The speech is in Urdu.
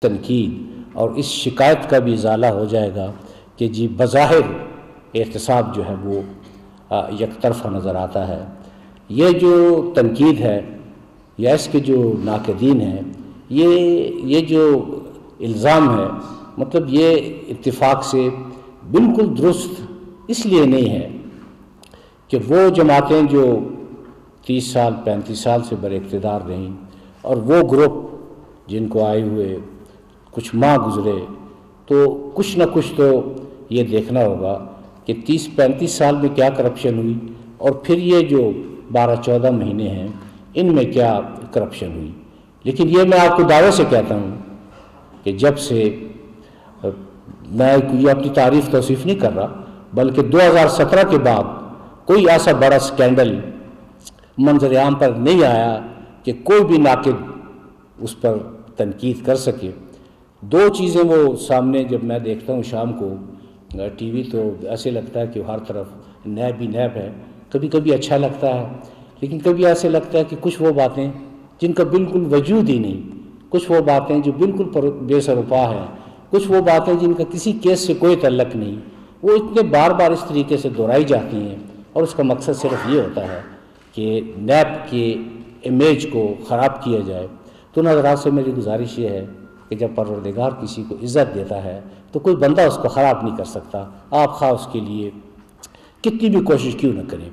تنقید اور اس شکایت کا بھی ازالہ ہو جائے گا کہ جی بظاہر احتساب جو ہے وہ یک طرفہ نظر آتا ہے۔ یہ جو تنقید ہے یا اس کے جو ناقدین ہیں، یہ جو الزام ہے، مطلب یہ اتفاق سے بالکل درست اس لیے نہیں ہے کہ وہ جماعتیں جو 30 سال 35 سال سے بر اقتدار رہیں اور وہ گروپ جن کو آئے ہوئے کچھ ماہ گزرے، تو کچھ نہ کچھ تو یہ دیکھنا ہوگا کہ 30-35 سال میں کیا کرپشن ہوئی، اور پھر یہ جو 12-14 مہینے ہیں ان میں کیا کرپشن ہوئی۔ لیکن یہ میں آپ کو دعوے سے کہتا ہوں کہ جب سے میں یہ اپنی تعریف توصیف نہیں کر رہا، بلکہ 2017 کے بعد کوئی ایسا بڑا سکینڈل منظر عام پر نہیں آیا کہ کوئی بھی ناقد اس پر تنقید کر سکے۔ دو چیزیں وہ سامنے جب میں دیکھتا ہوں شام کو ٹی وی، تو ایسے لگتا ہے کہ ہر طرف نیب ہی نیب ہے۔ کبھی کبھی اچھا لگتا ہے، لیکن کبھی ایسے لگتا ہے کہ کچھ وہ باتیں جن کا بالکل وجود ہی نہیں، کچھ وہ باتیں جو بالکل بے سر و پا ہیں، کچھ وہ باتیں جن کا کسی کیس سے کوئی تعلق نہیں، وہ اتنے بار بار اس طریقے سے دہرائی جاتی ہیں، اور اس کا مقصد صرف یہ ہوتا ہے کہ نیب کے امیج کو خراب کیا جائے۔ تو ناظرین سے میری گزارش یہ ہے کہ جب پروردگار کسی کو عزت دیتا ہے تو کوئی بندہ اس کو خراب نہیں کر سکتا، آپ خواہ اس کے لیے کتنی بھی کوشش کیوں نہ کریں۔